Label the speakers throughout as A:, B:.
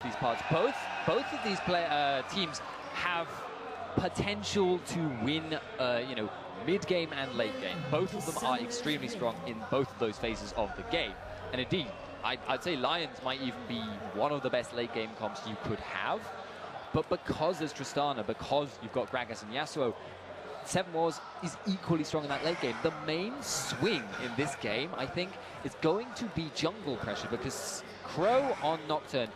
A: these parts. Both of these teams have potential to win, mid-game and late game. Both of them are extremely strong in both of those phases of the game. And indeed, I'd say Lions might even be one of the best late game comps you could have. But because there's Tristana, because you've got Gragas and Yasuo, Seven Wars is equally strong in that late game. The main swing in this game, I think, is going to be jungle pressure, because Crow on Nocturne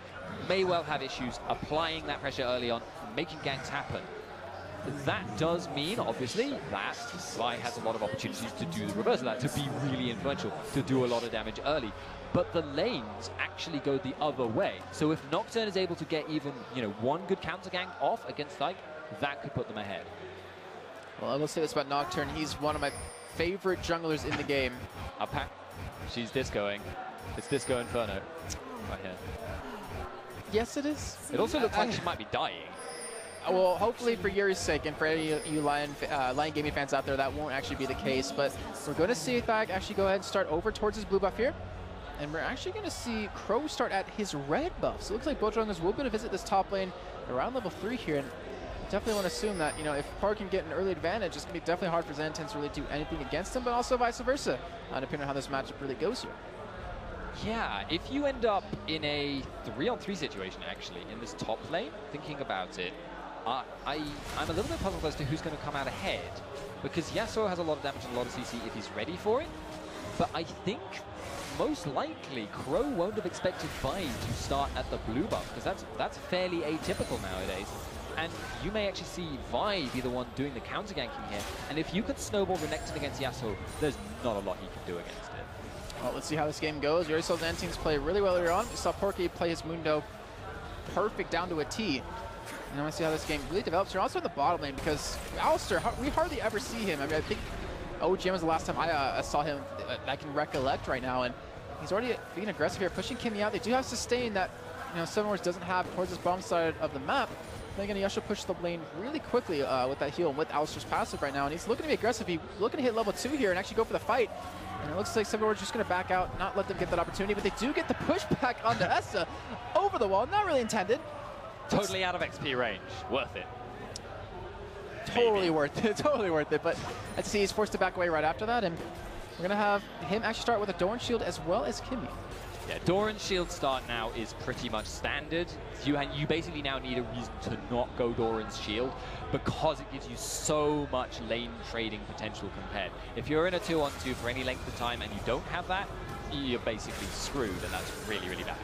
A: may well have issues applying that pressure early on, making ganks happen. That does mean, obviously, that Vi has a lot of opportunities to do the reverse of that, to be really influential, to do a lot of damage early. But the lanes actually go the other way. So if Nocturne is able to get even, one good counter gank off against Dyke, that could put them ahead.
B: Well, I will say this about Nocturne. He's one of my favorite junglers in the game.
A: She's discoing. It's Disco Inferno right here.
B: Yes, it is.
A: It also looks like she might be dying.
B: Well, hopefully for Yuri's sake and for any of you Lion Gaming fans out there, that won't actually be the case. But we're going to see Thag actually go ahead and start over towards his blue buff here. And we're actually going to see Crow start at his red buff. So it looks like both junglers will be able to visit this top lane around level 3 here. And I definitely want to assume that, if Park can get an early advantage, it's going to be definitely hard for Xanatans to really do anything against him, but also vice versa, depending on how this matchup really goes here.
A: Yeah, if you end up in a 3-on-3 situation, actually, in this top lane, thinking about it, I'm a little bit puzzled as to who's going to come out ahead, because Yasuo has a lot of damage and a lot of CC if he's ready for it, but I think most likely Crow won't have expected Vi to start at the blue buff, because that's fairly atypical nowadays. And you may actually see Vi be the one doing the counter ganking here, and if you can snowball Renekton against Yasuo, there's not a lot he can do against it.
B: Well, let's see how this game goes. We already saw Xanatans play really well earlier on. We saw Porky play his Mundo perfect down to a T. And I want to see how this game really develops. You're also in the bottom lane, because Alistair, we hardly ever see him. I mean, I think OGM was the last time I saw him I can recollect right now. And he's already being aggressive here, pushing Kimmy out. They do have sustain that, Seven Wars doesn't have towards this bottom side of the map. They're going to Yasuo push the lane really quickly with that heal and with Alistair's passive right now. And he's looking to be aggressive. He's looking to hit level 2 here and actually go for the fight. And it looks like Seven Wars just going to back out, not let them get that opportunity. But they do get the pushback onto Essa over the wall. Not really intended.
A: Totally out of XP range. Worth it.
B: Totally worth it. Totally worth it. But let's see, he's forced to back away right after that. And we're going to have him actually start with a Doran shield as well as Kimmy.
A: Yeah, Doran's shield start now is pretty much standard. You basically now need a reason to not go Doran's shield, because it gives you so much lane trading potential compared. If you're in a 2-on-2 for any length of time and you don't have that, you're basically screwed, and that's really, really bad.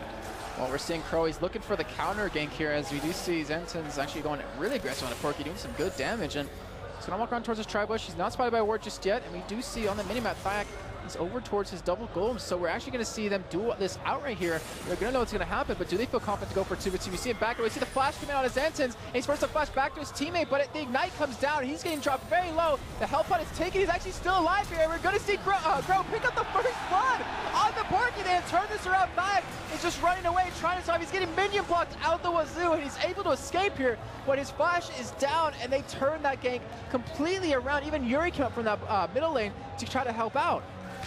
B: Well, we're seeing Crow, he's looking for the counter gank here, as we do see Xanatans actually going really aggressive on a Porky, doing some good damage. And he's going to walk around towards his Tribush. He's not spotted by a ward just yet, and we do see on the minimap Thyak is over towards his double golem, so we're actually going to see them do this out right here. They're going to know what's going to happen, but do they feel confident to go for 2v2? We see it back, we see the flash coming out of Xanatans, and he's forced to flash back to his teammate, but the ignite comes down, he's getting dropped very low. The health pot is taken, he's actually still alive here, and we're going to see Crow pick up the first blood on the Porky. They turn this around. Thyak is just running away, trying to survive. He's getting minion blocked out the wazoo, and he's able to escape here, but his flash is down, and they turn that gank completely around. Even Yuri came up from that middle lane to try to help out.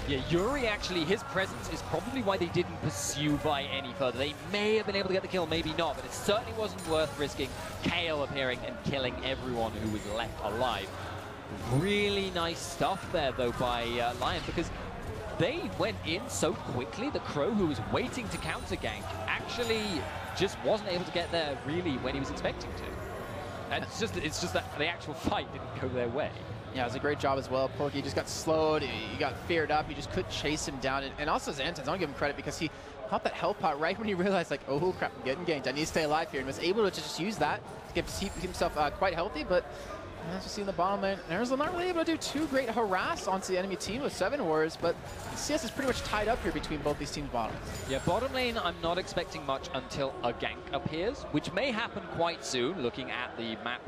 A: Yeah, Yuri actually, his presence is probably why they didn't pursue Vi any further. They may have been able to get the kill, maybe not, but it certainly wasn't worth risking Kayle appearing and killing everyone who was left alive. Really nice stuff there, though, by Lyon, because they went in so quickly. The Crow, who was waiting to counter gank, actually just wasn't able to get there really when he was expecting to. And it's just that the actual fight didn't go their way.
B: Yeah, it was a great job as well. Porky just got slowed, he got feared up, he just couldn't chase him down. And also Xanatans, I don't give him credit, because he popped that health pot right when he realized, like, oh crap, I'm getting ganked, I need to stay alive here, and was able to just use that to keep himself quite healthy. But as you see in the bottom lane, Arizona not really able to do too great harass onto the enemy team with Seven Wars, but CS is pretty much tied up here between both these teams' bottoms.
A: Yeah, bottom lane, I'm not expecting much until a gank appears, which may happen quite soon, looking at the map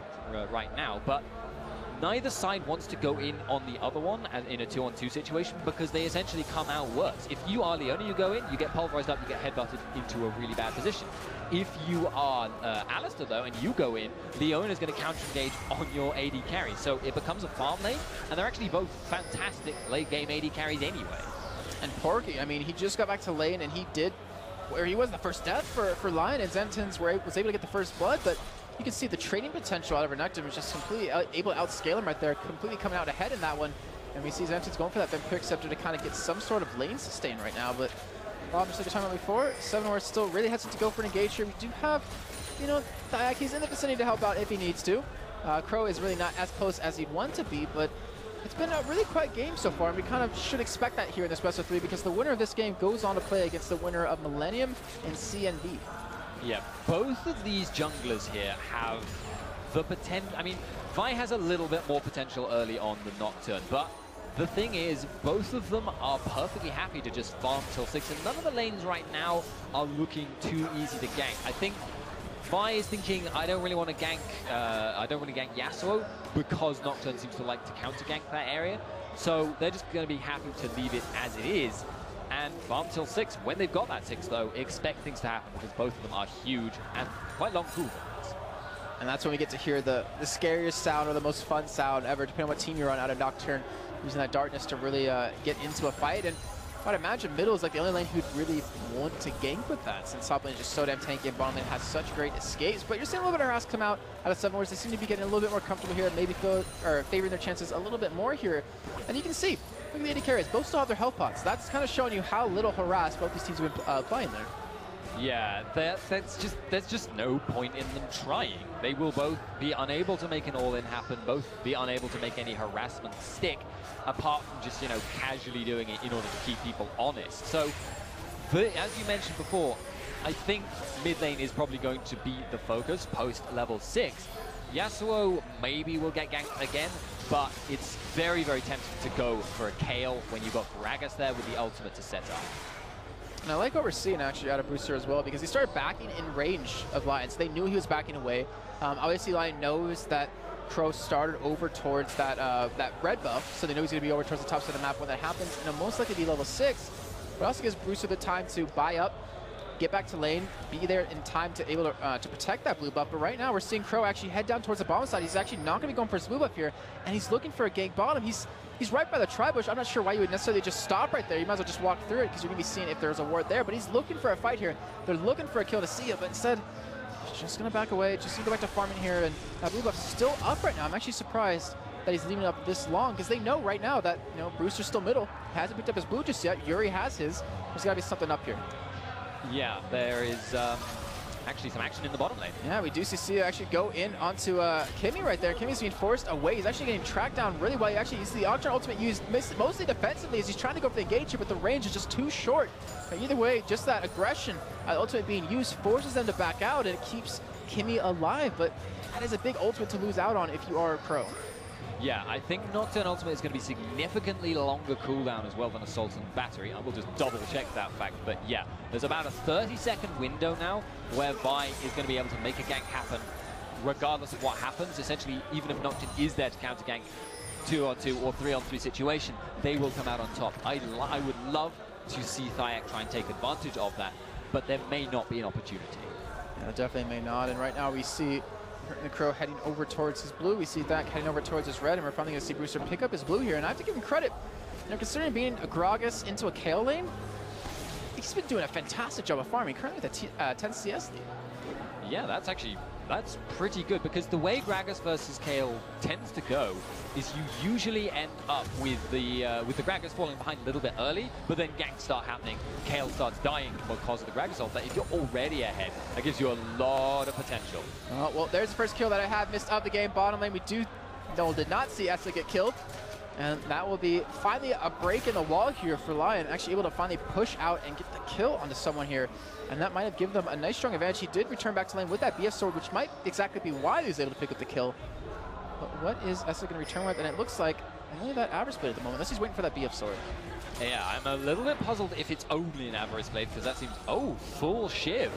A: right now, but neither side wants to go in on the other one in a 2-on-2 situation, because they essentially come out worse. If you are Lyon and you go in, you get pulverized up, you get headbutted into a really bad position. If you are Alistair, though, and you go in, Lyon is going to counter-engage on your AD carry. So it becomes a farm lane, and they're actually both fantastic late-game AD carries anyway.
B: And Porky, I mean, he just got back to lane, and he did where he was the first death for Lyon, and Zenton's was able to get the first blood, but you can see the trading potential out of Renekton was just completely able to outscale him right there, completely coming out ahead in that one. And we see Zenton's going for that Vampiric Scepter to kind of get some sort of lane sustain right now, but Bob, just like we were talking about before, 7 Wars still really hesitant to go for an engage here. We do have, you know, Thyak, he's in the vicinity to help out if he needs to. Crow is really not as close as he'd want to be, but it's been a really quiet game so far, and we kind of should expect that here in this best of 3 because the winner of this game goes on to play against the winner of Millennium and CNB.
A: Yeah, both of these junglers here have the potential. I mean, Vi has a little bit more potential early on than Nocturne, but the thing is, both of them are perfectly happy to just farm till 6, and none of the lanes right now are looking too easy to gank. I think Vi is thinking, I don't really want to gank Yasuo because Nocturne seems to like to counter gank that area. So they're just going to be happy to leave it as it is and farm till 6. When they've got that 6 though, expect things to happen because both of them are huge and quite long cooldowns.
B: And that's when we get to hear the scariest sound or the most fun sound ever, depending on what team you're on out of Nocturne, using that darkness to really get into a fight. And I'd imagine middle is like the only lane who'd really want to gank with that, since top lane is just so damn tanky and bottom lane has such great escapes. But you're seeing a little bit of harass come out of 7 Wars. They seem to be getting a little bit more comfortable here, maybe favoring their chances a little bit more here. And you can see, look at the AD carries, both still have their health pots. That's kind of showing you how little harass both these teams have been playing there.
A: Yeah, there's just no point in them trying. They will both be unable to make an all-in happen, both be unable to make any harassment stick, apart from just, you know, casually doing it in order to keep people honest. So, as you mentioned before, I think mid lane is probably going to be the focus post level 6. Yasuo maybe will get ganked again, but it's very, very tempting to go for a Kayle when you've got Gragas there with the ultimate to set up.
B: And I like what we're seeing actually out of Brewster as well, because he started backing in range of Lyon. So they knew he was backing away. Obviously, Lyon knows that Crow started over towards that red buff, so they know he's going to be over towards the top side of the map when that happens. And it'll most likely be level 6, but also gives Brewster the time to buy up, get back to lane, be there in time to able to protect that blue buff. But right now, we're seeing Crow actually head down towards the bottom side. He's actually not going to be going for his blue buff here, and he's looking for a gank bottom. He's right by the tri-bush. I'm not sure why you would necessarily just stop right there. You might as well just walk through it because you're going to be seeing if there's a ward there. But he's looking for a fight here. They're looking for a kill to see it, but instead, just going to back away. Just going to go back to farming here. And that blue buff's still up right now. I'm actually surprised that he's leaving it up this long because they know right now that, you know, Brewster's still middle. Hasn't picked up his blue just yet. Yuri has his. There's got to be something up here.
A: Yeah, there is actually some action in the bottom lane.
B: Yeah, we do see Sia actually go in onto Kimmy right there. Kimmy's being forced away. He's actually getting tracked down really well. He actually uses the Octarn ultimate used mostly defensively as he's trying to go for the engage here, but the range is just too short. But either way, just that aggression, ultimate being used, forces them to back out, and it keeps Kimmy alive. But that is a big ultimate to lose out on if you are a pro.
A: Yeah, I think Nocturne Ultimate is going to be significantly longer cooldown as well than Assault and Battery. I will just double check that fact, but yeah, there's about a 30-second window now where Vi is going to be able to make a gank happen regardless of what happens. Essentially, even if Nocturne is there to counter gank 2-on-2 or 3-on-3 situation, they will come out on top. I would love to see Thyak try and take advantage of that, but there may not be an opportunity.
B: Yeah, definitely may not, and right now we see the Crow heading over towards his blue. We see Thyak heading over towards his red, and we're finally going to see Brewster pick up his blue here. And I have to give him credit. You know, considering being a Gragas into a Kayle lane, he's been doing a fantastic job of farming. Currently with a 10 CS lead.
A: Yeah, that's pretty good, because the way Gragas versus Kayle tends to go is you usually end up with the Gragas falling behind a little bit early, but then ganks start happening. Kayle starts dying because of the Gragas ult. But if you're already ahead, that gives you a lot of potential.
B: Well, there's the first kill that I have missed of the game. Bottom lane, we did not see Essa get killed. And that will be finally a break in the wall here for Lyon, actually able to finally push out and get the kill onto someone here. And that might have given them a nice strong advantage. He did return back to lane with that BF sword, which might exactly be why he was able to pick up the kill. But what is Essa going to return with? And it looks like only that Avarice Blade at the moment, unless he's waiting for that BF sword.
A: Yeah, I'm a little bit puzzled if it's only an Avarice Blade, because that seems, oh, full Shiv.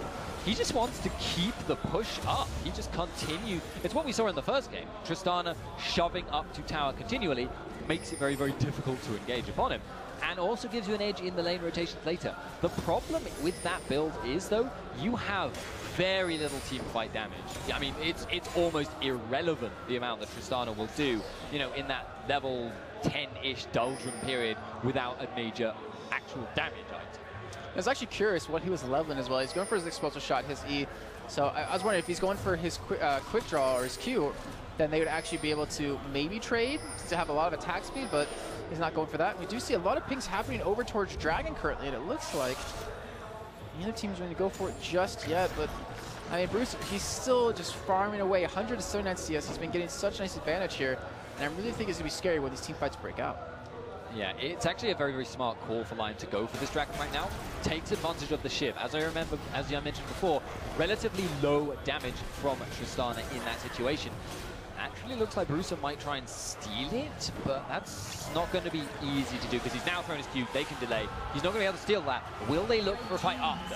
A: He just wants to keep the push up. He just continues. It's what we saw in the first game. Tristana shoving up to tower continually makes it very, very difficult to engage upon him, and also gives you an edge in the lane rotations later. The problem with that build is, though, you have very little team fight damage. I mean, it's almost irrelevant the amount that Tristana will do, you know, in that level 10-ish doldrum period without a major actual damage item.
B: I was actually curious what he was leveling as well. He's going for his explosive shot, his E. So I was wondering if he's going for his quick draw or his Q, then they would actually be able to maybe trade to have a lot of attack speed, but he's not going for that. We do see a lot of pings happening over towards Dragon currently, and it looks like the other team's going to go for it just yet, but I mean, Bruce, he's still just farming away 100 to 79 CS. He's been getting such a nice advantage here, and I really think it's going to be scary when these team fights break out.
A: Yeah, it's actually a very, very smart call for Lyon to go for this Dragon right now. Takes advantage of the Shiv. As I mentioned before, relatively low damage from Tristana in that situation. Actually looks like Brucer might try and steal it, but that's not going to be easy to do because he's now thrown his Q. They can delay. He's not going to be able to steal that. Will they look for a fight after?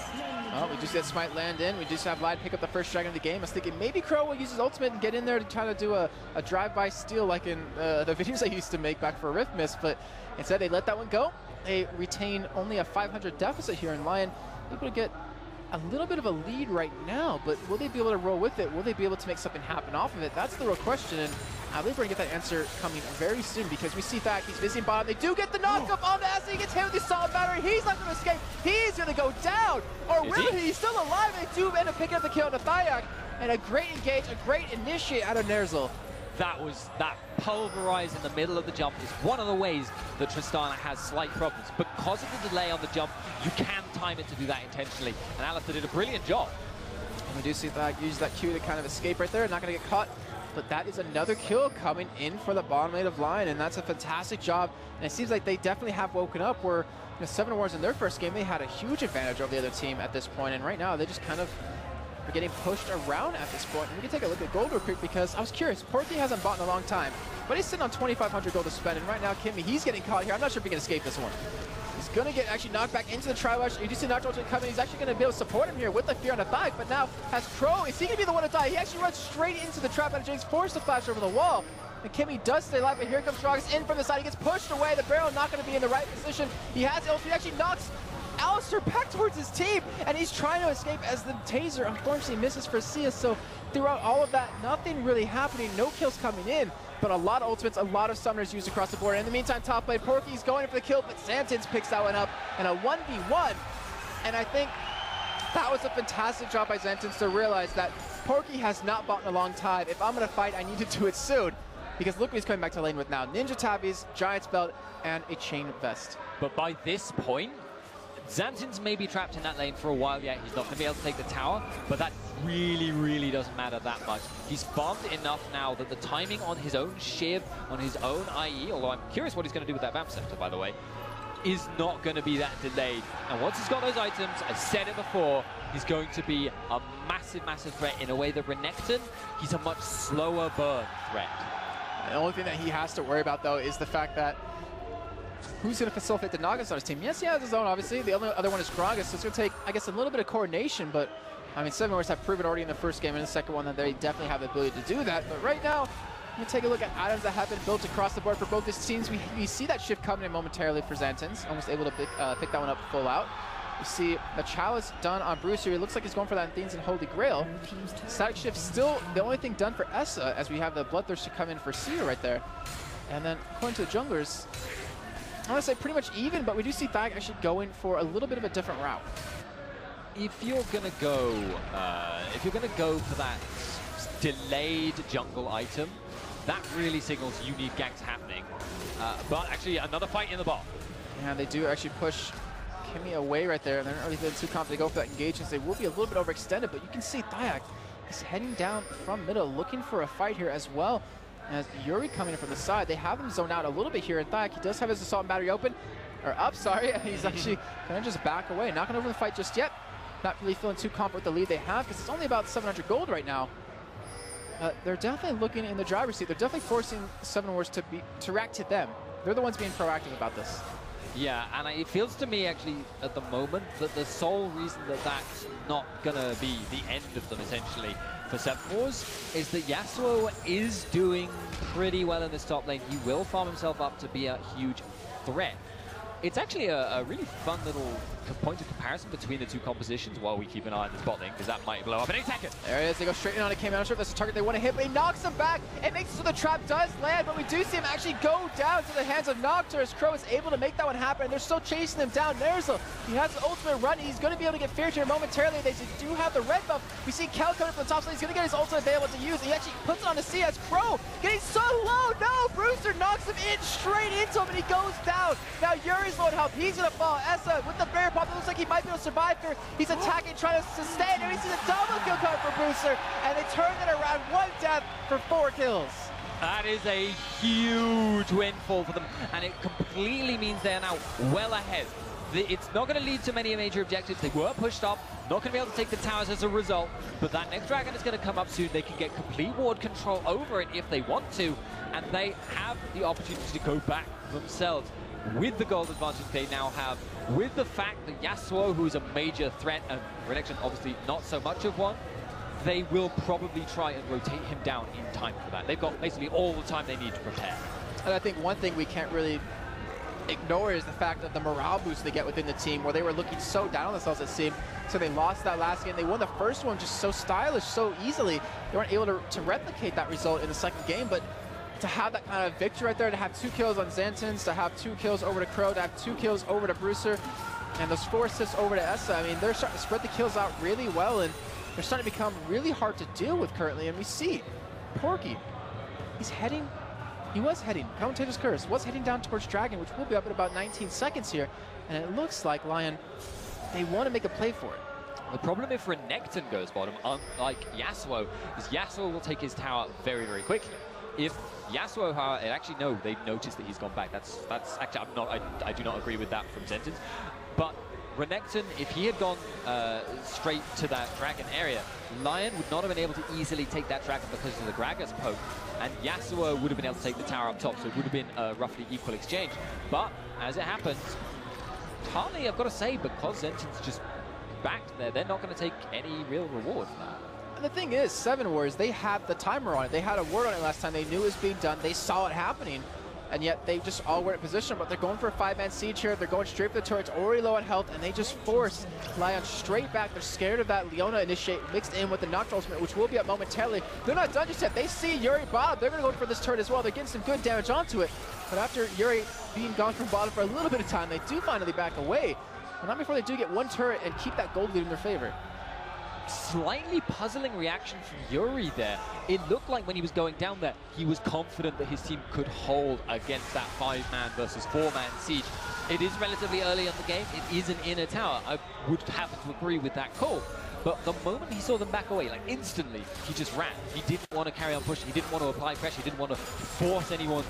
B: Well, we just get Smite land in. We just have Lyon pick up the first Dragon of the game. I was thinking maybe Crow will use his ultimate and get in there to try to do a drive-by steal like in the videos I used to make back for Rift Miss, but instead they let that one go. They retain only a 500 deficit here, and Lyon able to get a little bit of a lead right now, but will they be able to roll with it? Will they be able to make something happen off of it? That's the real question, and I believe we're going to get that answer coming very soon because we see that he's missing bottom. They do get the knock-up on Assi. He gets hit with the solid battery. He's not going to escape. He's going to go down. Or will he? He's still alive. They do end up picking up the kill on the Thyak, and a great engage, a great initiate out of Ner'zhul.
A: That pulverize in the middle of the jump is one of the ways that Tristana has slight problems. Because of the delay on the jump, you can time it to do that intentionally. And Alistair did a brilliant job.
B: And we do see that use that Q to kind of escape right there. Not going to get caught. But that is another kill coming in for the bottom lane of Lyon, and that's a fantastic job. And it seems like they definitely have woken up where 7 Wars in their first game, they had a huge advantage over the other team at this point. And right now, they just kind of are getting pushed around at this point. And we can take a look at gold real quick because I was curious. Porky hasn't bought in a long time, but he's sitting on 2,500 gold to spend. And right now, Kimmy, he's getting caught here. I'm not sure if he can escape this one. He's going to get actually knocked back into the tri-wash. You do see Nocturne coming. He's actually going to be able to support him here with the fear on the thigh. But now, as Crow, is he going to be the one to die? He actually runs straight into the trap and James forced to flash over the wall. And Kimmy does stay alive, but here comes Dragus in from the side. He gets pushed away. The barrel not going to be in the right position. He has ult. He actually knocks Alistair back towards his team, and he's trying to escape as the taser unfortunately misses for Sia. So throughout all of that, nothing really happening, no kills coming in, but a lot of ultimates, a lot of summoners used across the board. In the meantime, top lane, Porky's going for the kill, but Santins picks that one up, and a 1v1. And I think that was a fantastic job by Santins to realize that Porky has not bought in a long time. If I'm going to fight, I need to do it soon. Because look what he's coming back to lane with now. Ninja Tabbies, Giant's Belt, and a chain vest.
A: But by this point, Xantins may be trapped in that lane for a while yet. He's not going to be able to take the tower, but that really, really doesn't matter that much. He's farmed enough now that the timing on his own Shiv, on his own IE, although I'm curious what he's going to do with that Vamp Scepter, by the way, is not going to be that delayed. And once he's got those items, I said it before, he's going to be a massive, massive threat in a way that Renekton, he's a much slower burn threat.
B: The only thing that he has to worry about, though, is the fact that who's going to facilitate the Nagas on his team? Yes, he has his own, obviously. The only other one is Gragas, so it's going to take, I guess, a little bit of coordination. But, I mean, 7 Wars have proven already in the first game and the second one that they definitely have the ability to do that. But right now, we take a look at items that have been built across the board for both these teams. We see that shift coming in momentarily for Xantins, almost able to pick that one up full out. You see the Chalice done on Brucer. It looks like he's going for that Athenes and Holy Grail. Static Shift still the only thing done for Essa, as we have the Bloodthirster come in for Seer right there. And then according to the junglers, I want to say pretty much even, but we do see Thag actually going for a little bit of a different route.
A: If you're gonna go for that delayed jungle item, that really signals you need ganks happening. But actually, another fight in the bot.
B: And they do actually push Kimmy away right there, and they're not really feeling too confident to go for that engagement. They will be a little bit overextended, but you can see Thyak is heading down from middle, looking for a fight here as well. As Yuri coming in from the side, they have him zoned out a little bit here. And Thyak, he does have his assault and battery open, or up, sorry. He's actually going to just back away, not going to over the fight just yet. Not really feeling too confident with the lead they have, because it's only about 700 gold right now. They're definitely looking in the driver's seat. They're definitely forcing 7 Wars to react to them. They're the ones being proactive about this.
A: Yeah, and it feels to me actually at the moment that the sole reason that that's not going to be the end of them essentially for 7 Wars is that Yasuo is doing pretty well in this top lane. He will farm himself up to be a huge threat. It's actually a really fun little point of comparison between the two compositions while we keep an eye on this bot lane, because that might blow up in a second.
B: There it is. They go straight in on it. Came out. Sure if that's the target they want to hit, but he knocks him back. It makes it so the trap does land, but we do see him actually go down to the hands of Noctur as Crow is able to make that one happen. And they're still chasing him down. Nerzel, he has the ultimate run. He's going to be able to get feared here momentarily. They do have the red buff. We see Kel coming from the top, so he's going to get his ultimate available to use. He actually puts it on the CS. Crow getting so low. No, Brewster knocks him in straight into him, and he goes down. Now Yuri's low on health. He's going to fall. Essa with the bear pop. It looks like he might be able to survive here. He's attacking, trying to sustain, and he sees a double kill coming for Brewster, and they turn it around. 1 death for 4 kills.
A: That is a huge windfall for them, and it completely means they're now well ahead. It's not going to lead to many major objectives. They were pushed up, not going to be able to take the towers as a result, but that next dragon is going to come up soon. They can get complete ward control over it if they want to, and they have the opportunity to go back themselves with the gold advantage they now have, with the fact that Yasuo, who is a major threat, and Renekton obviously not so much of one, they will probably try and rotate him down in time for that. They've got basically all the time they need to prepare.
B: And I think one thing we can't really ignore is the fact of the morale boost they get within the team, where they were looking so down on themselves, it seemed. So they lost that last game. They won the first one just so stylish, so easily. They weren't able to replicate that result in the second game, but to have that kind of victory right there, to have 2 kills on Xantins, to have 2 kills over to Crow, to have 2 kills over to Brewster, and those 4 assists over to Essa, I mean, they're starting to spread the kills out really well, and they're starting to become really hard to deal with currently. And we see Porky, he was heading, Commentator's Curse, was heading down towards Dragon, which will be up in about 19 seconds here. And it looks like Lyon, they want to make a play for it.
A: The problem if Renekton goes bottom, unlike Yasuo, is Yasuo will take his tower very, very quickly. If Yasuo, however, actually no, they've noticed that he's gone back. That's actually, I do not agree with that from Xantins. But Renekton, if he had gone straight to that dragon area, Lyon would not have been able to easily take that dragon because of the Gragas poke, and Yasuo would have been able to take the tower up top, so it would have been a roughly equal exchange. But as it happens, partly I've got to say, because Xantins just backed there, they're not going to take any real reward for that.
B: And the thing is, 7 Wars, they had the timer on it. They had a word on it last time. They knew it was being done. They saw it happening. And yet they just all were in position, but they're going for a 5-man siege here. They're going straight for the turrets, already low on health, and they just force Lyon straight back. They're scared of that Leona initiate mixed in with the Nocturne ultimate, which will be up momentarily. They're not done just yet. They see Yuri bottom. They're going to go for this turret as well. They're getting some good damage onto it. But after Yuri being gone from bottom for a little bit of time, they do finally back away. But not before they do get 1 turret and keep that gold lead in their favor.
A: Slightly puzzling reaction from Yuri there. It looked like when he was going down there, he was confident that his team could hold against that 5-man versus 4-man siege. It is relatively early in the game. It is an inner tower. I would happen to agree with that call. But the moment he saw them back away, like instantly, he just ran. He didn't want to carry on pushing. He didn't want to apply pressure. He didn't want to force anyone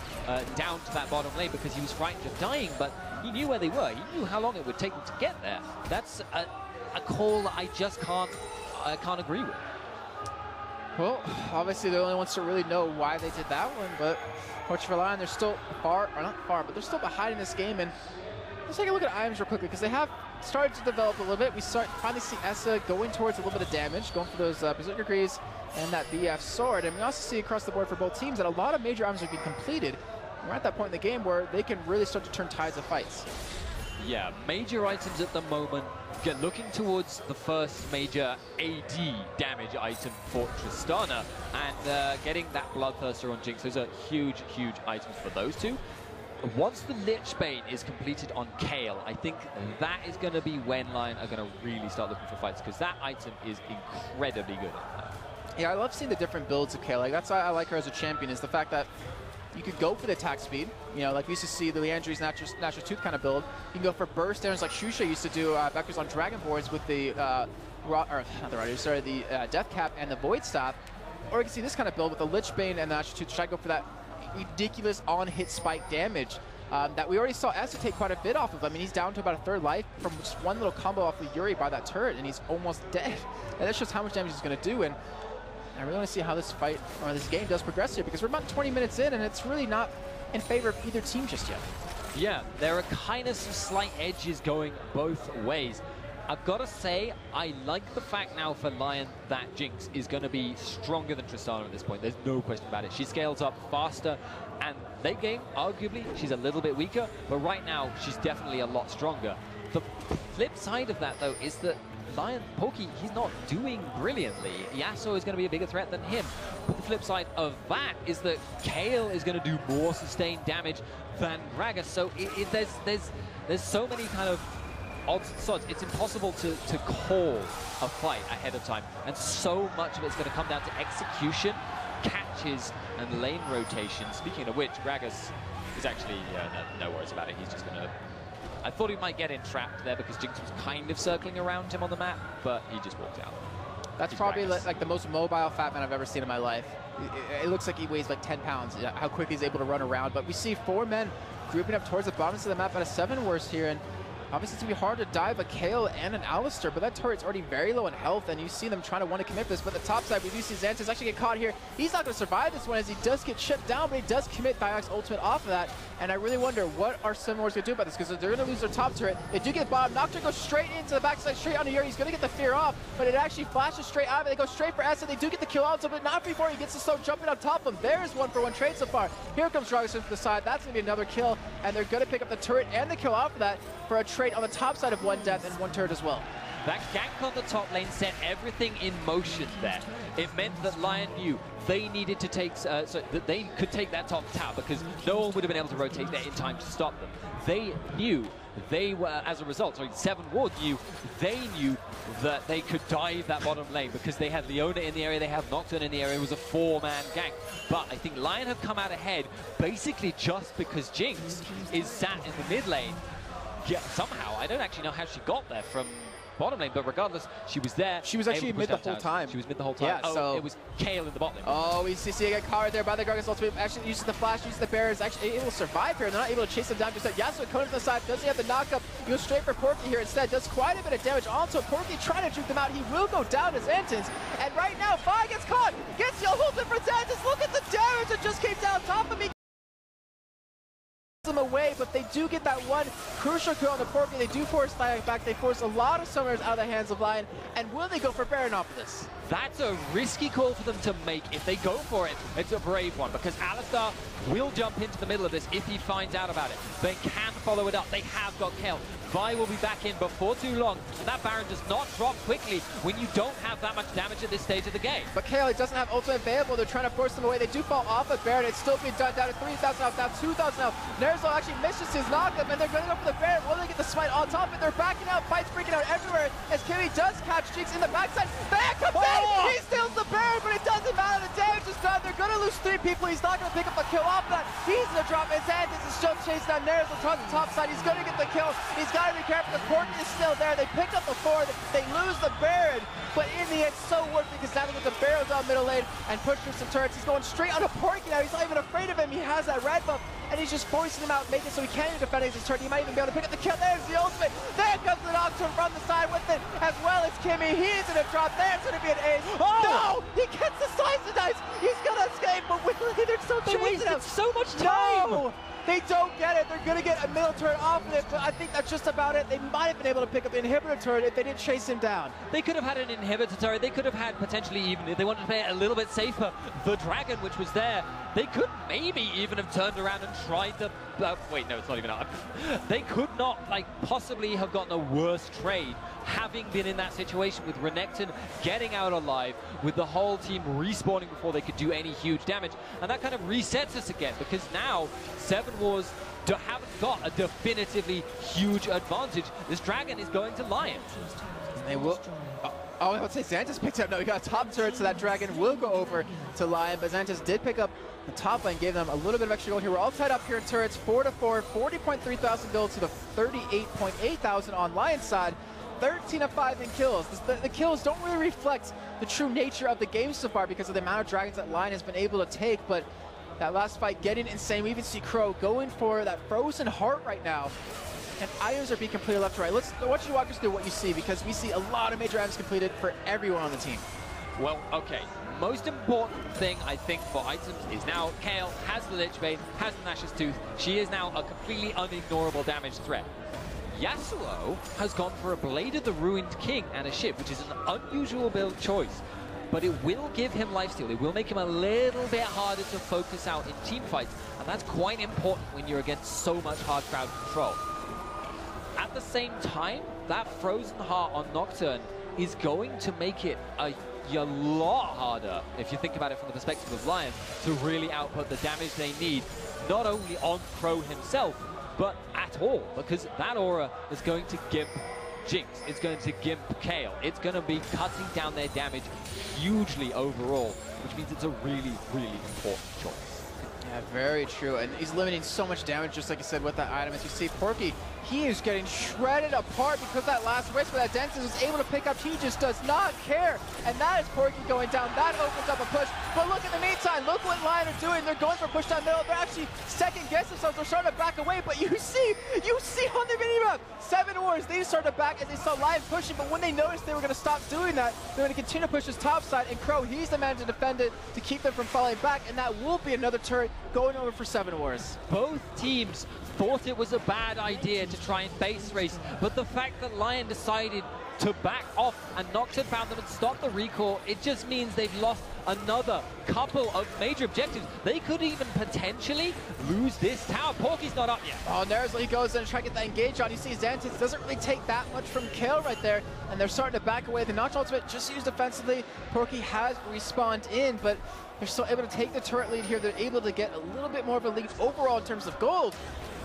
A: down to that bottom lane because he was frightened of dying. But he knew where they were. He knew how long it would take them to get there. That's a call that I just can't agree with.
B: Well, obviously they're the only ones to really know why they did that one, but fortunately for Lyon, they're still far, or not far, but they're still behind in this game. And let's take a look at IEMs real quickly, because they have started to develop a little bit. We finally see Essa going towards a little bit of damage, going for those Berserker Greaves and that BF sword. And we also see across the board for both teams that a lot of major items have been completed. We're at that point in the game where they can really start to turn tides of fights.
A: Yeah, major items at the moment. Looking towards the first major AD damage item for Tristana, and getting that Bloodthirster on Jinx. Those are huge, huge items for those two. Once the Lich Bane is completed on Kayle, I think that is going to be when Lyon are going to really start looking for fights, because that item is incredibly good.
B: Yeah, I love seeing the different builds of Kayle. Like, that's why I like her as a champion, is the fact that you could go for the attack speed, you know, like we used to see the Leandri's Natural Tooth kind of build. You can go for burst damage like Shusha used to do back on Dragon Boards with the Death Cap and the Void Staff. Or you can see this kind of build with the Lich Bane and the Natural Tooth to try to go for that ridiculous on-hit spike damage that we already saw Esther take quite a bit off of. I mean, he's down to about a third life from just one little combo off of Yuri by that turret, and he's almost dead. And that shows how much damage he's going to do. And I really want to see how this fight, or this game does progress here, because we're about 20 minutes in, and it's really not in favor of either team just yet.
A: Yeah, there are kind of some slight edges going both ways. I've got to say, I like the fact now for Lyon that Jinx is going to be stronger than Tristana at this point. There's no question about it. She scales up faster, and late game, arguably, she's a little bit weaker, but right now, she's definitely a lot stronger. The flip side of that, though, is that Lyon, Porky, he's not doing brilliantly. Yasuo is going to be a bigger threat than him. But the flip side of that is that Kayle is going to do more sustained damage than Gragas. So there's so many kind of odds and sods. It's impossible to call a fight ahead of time. And so much of it's going to come down to execution, catches, and lane rotation. Speaking of which, Gragas is actually, no worries about it. He's just going to... I thought he might get entrapped there because Jinx was kind of circling around him on the map, but he just walked out.
B: That's probably like the most mobile fat man I've ever seen in my life. It looks like he weighs like 10 pounds, how quickly he's able to run around. But we see 4 men grouping up towards the bottom of the map at a 7 worst here. And obviously it's going to be hard to dive a Kayle and an Alistar, but that turret's already very low in health, and you see them trying to want to commit this. But the top side, we do see Xanthus actually get caught here. He's not going to survive this one as he does get shut down, but he does commit Diak's ultimate off of that. And I really wonder what are Simor's going to do about this, because they're going to lose their top turret. They do get bottom. Nocturne goes straight into the backside, straight onto Yuri. He's going to get the fear off, but it actually flashes straight out of it. They go straight for Essa. They do get the kill out, but not before he gets the slow jumping on top of him. There's 1-for-1 trade so far. Here comes Dragus from the side. That's going to be another kill, and they're going to pick up the turret and the kill out for that for a trade on the top side of 1 death and 1 turret as well.
A: That gank on the top lane set everything in motion there. It meant that Lyon knew they needed to take, so that they could take that top tower because no one would have been able to rotate there in time to stop them. They knew they were, as a result, sorry, 7 Ward knew, they knew that they could dive that bottom lane because they had Leona in the area, they had Nocturne in the area. It was a 4-man gank. But I think Lyon have come out ahead basically just because Jinx is sat in the mid lane. Yeah, somehow, I don't actually know how she got there from bottom lane, but regardless, she was there.
B: She was actually mid the whole time.
A: She was mid the whole time.
B: Yeah,
A: oh,
B: so
A: it was Kayle in the bot lane.
B: Oh, we see a card there by the Gragas ultimate. Actually uses the flash, uses the barriers. Actually able to survive here. They're not able to chase him down just yet. Yasuo coming to the side. Doesn't have the knockup. He goes straight for Porky here instead. Does quite a bit of damage onto Porky, trying to juke them out. He will go down as Xanthus. And right now, Fi gets caught. Gets the ultimate for Xanthus. Look at the damage that just came down top of me. Them away, but they do get that one crucial kill on the Porky. They do force Lyon back. They force a lot of summoners out of the hands of Lyon. And will they go for Baron off of this?
A: That's a risky call for them to make. If they go for it, it's a brave one because Alistar will jump into the middle of this if he finds out about it. They can follow it up. They have got Kayle. Vi will be back in before too long, and that Baron does not drop quickly when you don't have that much damage at this stage of the game.
B: But Kayle doesn't have ultimate available. They're trying to force them away. They do fall off of Baron. It's still being done down to 3,000 health, now 2,000 health. Nerzo actually misses his knockup, and they're going to go for the Baron. Will they get the smite on top of it? They're backing out. Fights freaking out everywhere as Kimmy does catch Jinx in the backside. Back comes in! He steals the Baron, but it doesn't matter. The damage is done. They're going to lose 3 people. He's not going to pick up the kill off that. He's going to drop his hand. This is still chasing down Nerzo towards the top side. He's going to get the kill. He's got to be careful. The Porky is still there. They pick up the 4. They lose the Baron, but in the end, so worth it because now they get the Baron down middle lane and push through some turrets. He's going straight on a Porky now. He's not even afraid of him. He has that red buff, and he's just forcing him out, making it so he can't even defend his turret. He might even be able to pick up the kill. There's the ultimate. There comes the Nocturne from the side with it, as well as Kimmy. He's going to drop. There's going to be an ace. Oh! No! He gets the slice of dice. He's going to escape, but they're so chasing him.
A: So much time!
B: No! They don't get it. They're going to get a middle turret off of it, but I think that's just about it. They might have been able to pick up the inhibitor turret if they didn't chase him down.
A: They could have had an inhibitor turret. They could have had potentially even, if they wanted to play it a little bit safer, the dragon, which was there. They could maybe even have turned around and tried to... wait, no, it's not even up. They could not, like, possibly have gotten a worse trade having been in that situation with Renekton getting out alive, with the whole team respawning before they could do any huge damage. And that kind of resets us again, because now 7 Wars haven't got a definitively huge advantage. This dragon is going to Lyon.
B: They will... Oh, I would say Xanthus picked up. No, he got a top turret, so that dragon will go over to Lyon. But Xanthus did pick up the top lane, gave them a little bit of extra gold here. We're all tied up here in turrets, 4-4, 40.3 thousand gold to the 38.8 thousand on Lyon's side. 13 of 5 in kills. The kills don't really reflect the true nature of the game so far because of the amount of dragons that Lyon has been able to take. But that last fight getting insane. We even see Crow going for that frozen heart right now. And items are being completed left to right. I want you to walk us through what you see, because we see a lot of major items completed for everyone on the team.
A: Well, okay. Most important thing, I think, for items is now Kayle has the Lich Bane, has the Nash's Tooth. She is now a completely unignorable damage threat. Yasuo has gone for a Blade of the Ruined King and a ship, which is an unusual build choice. But it will give him lifesteal. It will make him a little bit harder to focus out in team fights, and that's quite important when you're against so much hard crowd control. At at the same time, that Frozen Heart on Nocturne is going to make it a lot harder, if you think about it from the perspective of Lyon, to really output the damage they need, not only on Crow himself, but at all, because that aura is going to gimp Jinx, it's going to gimp Kale, it's going to be cutting down their damage hugely overall, which means it's a really, really important choice.
B: Yeah, very true, and he's limiting so much damage, just like you said, with that item. As you see, Porky, he is getting shredded apart because that last wisp that Denson was able to pick up, he just does not care. And that is Porky going down. That opens up a push. But look in the meantime, look what Lyon are doing. They're going for push down middle. They're actually second guessing themselves. They're starting to back away. But you see on the minimap, 7 Wars, they started to back as they saw Lyon pushing. But when they noticed they were going to stop doing that, they're going to continue to push this top side. And Crow, he's the man to defend it, to keep them from falling back. And that will be another turret going over for 7 Wars.
A: Both teams thought it was a bad idea to try and base race, but the fact that Lyon decided to back off and Nocturne found them and stopped the recall, it just means they've lost another couple of major objectives. They could even potentially lose this tower. Porky's not up yet.
B: Oh, there's he goes in and try to get that engage on. You see Xantix doesn't really take that much from Kale right there, and they're starting to back away. The Notch ultimate just used defensively. Porky has respawned in, but they're still able to take the turret lead here. They're able to get a little bit more of a lead overall in terms of gold.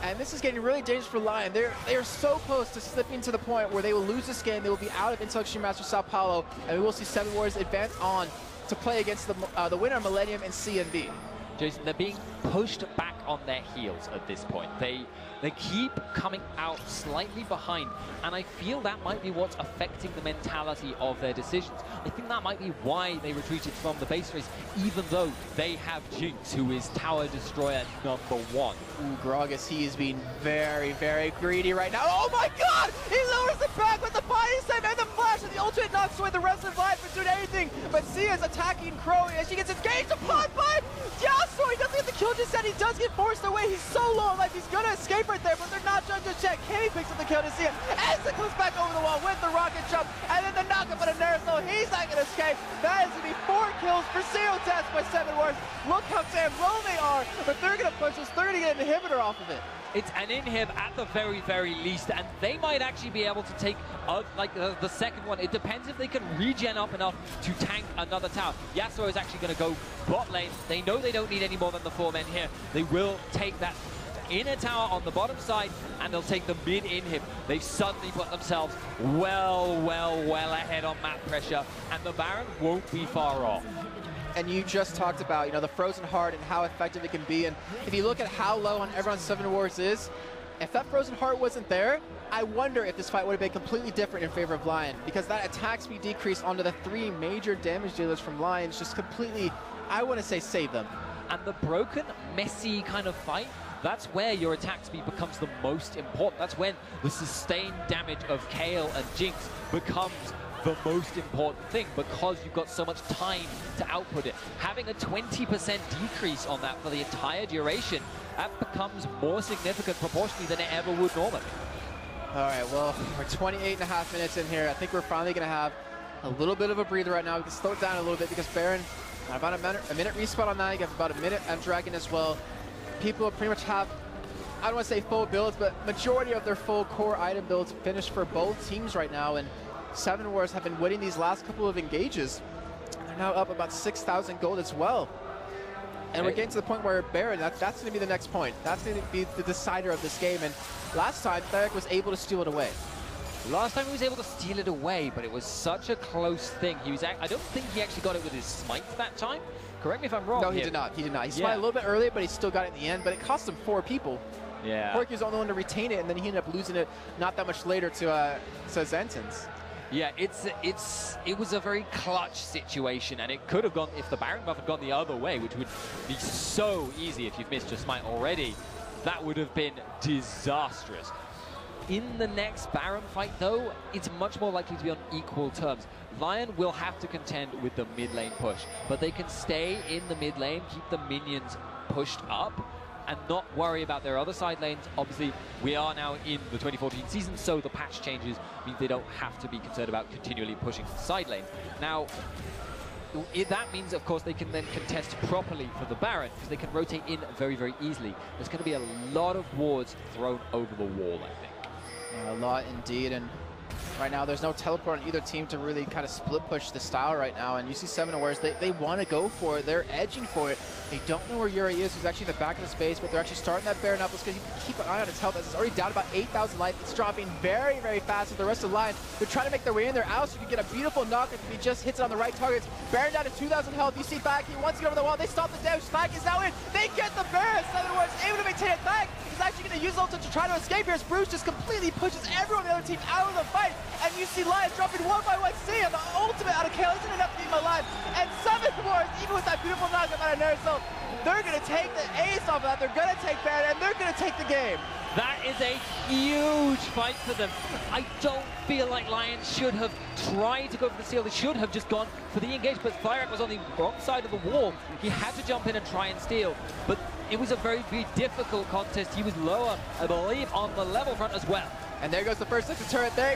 B: And this is getting really dangerous for Lyon. They are so close to slipping to the point where they will lose this game. They will be out of Intel Extreme Master Sao Paulo, and we will see 7 Wars advance on to play against the winner of Millennium and CNV.
A: Jason, they're being pushed back on their heels at this point. They keep coming out slightly behind, and I feel that might be what's affecting the mentality of their decisions. I think that might be why they retreated from the base race, even though they have Jinx, who is Tower Destroyer #1.
B: Ooh, Gragas, he is being very, very greedy right now. Oh my god! He lowers the back with the body slam and the flash, and the ultimate knocks away the rest of life for doing anything. But Sia's attacking Crow as she gets engaged upon by Yasuo. He doesn't get the kill just yet. He does get forced away. He's so low on life. He's gonna escape right there, but they're not trying to check. Kenny picks up the kill to Sia. Ezza comes back over the wall with the rocket jump, and then the knockup on a Naruto. He's not gonna escape. That is gonna be 4 kills for Zero Test by 7 Wars. Look how damn low they are, but they're gonna push us. They're gonna get an inhibitor off of it.
A: It's an inhib at the very, very least, and they might actually be able to take the second one. It depends if they can regen up enough to tank another tower. Yasuo is actually going to go bot lane. They know they don't need any more than the 4 men here. They will take that inner tower on the bottom side, and they'll take the mid inhib. They've suddenly put themselves well ahead on map pressure, and the Baron won't be far off.
B: And you just talked about, the Frozen Heart and how effective it can be. And if you look at how low on everyone's 7 Wars is, if that Frozen Heart wasn't there, I wonder if this fight would have been completely different in favor of Lyon, because that attack speed decrease onto the 3 major damage dealers from Lyon just completely, I want to say, save them.
A: And the broken, messy kind of fight, that's where your attack speed becomes the most important. That's when the sustained damage of Kale and Jinx becomes the most important thing, because you've got so much time to output it. Having a 20% decrease on that for the entire duration, that becomes more significant proportionally than it ever would normally.
B: All right, well, we're 28.5 minutes in here. I think we're finally going to have a little bit of a breather right now. We can slow it down a little bit because Baron, about a minute respawn on that. You have about a minute on Dragon as well. People pretty much have, I don't want to say full builds, but majority of their full core item builds finished for both teams right now. And 7 Wars have been winning these last couple of engages. They're now up about 6,000 gold as well. And we're getting to the point where Baron, that's going to be the next point. That's going to be the decider of this game. And last time, Theric was able to steal it away.
A: Last time he was able to steal it away, but it was such a close thing. I don't think he actually got it with his smite that time. Correct me if I'm wrong.
B: No, he did not. He did not. He smited a little bit earlier, but he still got it in the end. But it cost him 4 people.
A: Yeah.
B: Porky was the only one to retain it, and then he ended up losing it not that much later to Xantix.
A: Yeah, it was a very clutch situation, and it could have gone, if the Baron buff had gone the other way, which would be so easy if you've missed your smite already, that would have been disastrous. In the next Baron fight, though, it's much more likely to be on equal terms. Lyon will have to contend with the mid lane push, but they can stay in the mid lane, keep the minions pushed up, and not worry about their other side lanes. Obviously, we are now in the 2014 season, so the patch changes means they don't have to be concerned about continually pushing side lanes. Now, that means, of course, they can then contest properly for the Baron, because they can rotate in very, very easily. There's going to be a lot of wards thrown over the wall, I think.
B: Yeah, a lot indeed, and right now there's no teleport on either team to really kind of split push the style right now, and you see Seven Awares, they want to go for it, they're edging for it. They don't know where Yuri is, who's actually in the back of the space, but they're actually starting that Baron up. Let's keep an eye on his health, as it's already down about 8,000 life. It's dropping very, very fast with the rest of the line. They're trying to make their way in there. Alistair can get a beautiful knock if he just hits it on the right targets. Baron down to 2,000 health. You see Thag, he wants to get over the wall. They stop the damage. Thag is now in. They get the Baron. Seven Awares able to maintain it. Thag is actually going to use ultimate to try to escape here, as Bruce just completely pushes everyone on the other team out of the fight. And you see Lyon dropping one by one. See him, the ultimate out of KO isn't enough to keep him alive. And Seven Awares, even with that beautiful knockup out of Nerysol, they're going to take the ace off of that. They're going to take Baron, and they're going to take the game.
A: That is a huge fight for them. I don't feel like Lions should have tried to go for the steal. They should have just gone for the engage, but Thyrak was on the wrong side of the wall. He had to jump in and try and steal, but it was a very, very difficult contest. He was lower, I believe, on the level front as well.
B: And there goes the first Sixer turret. There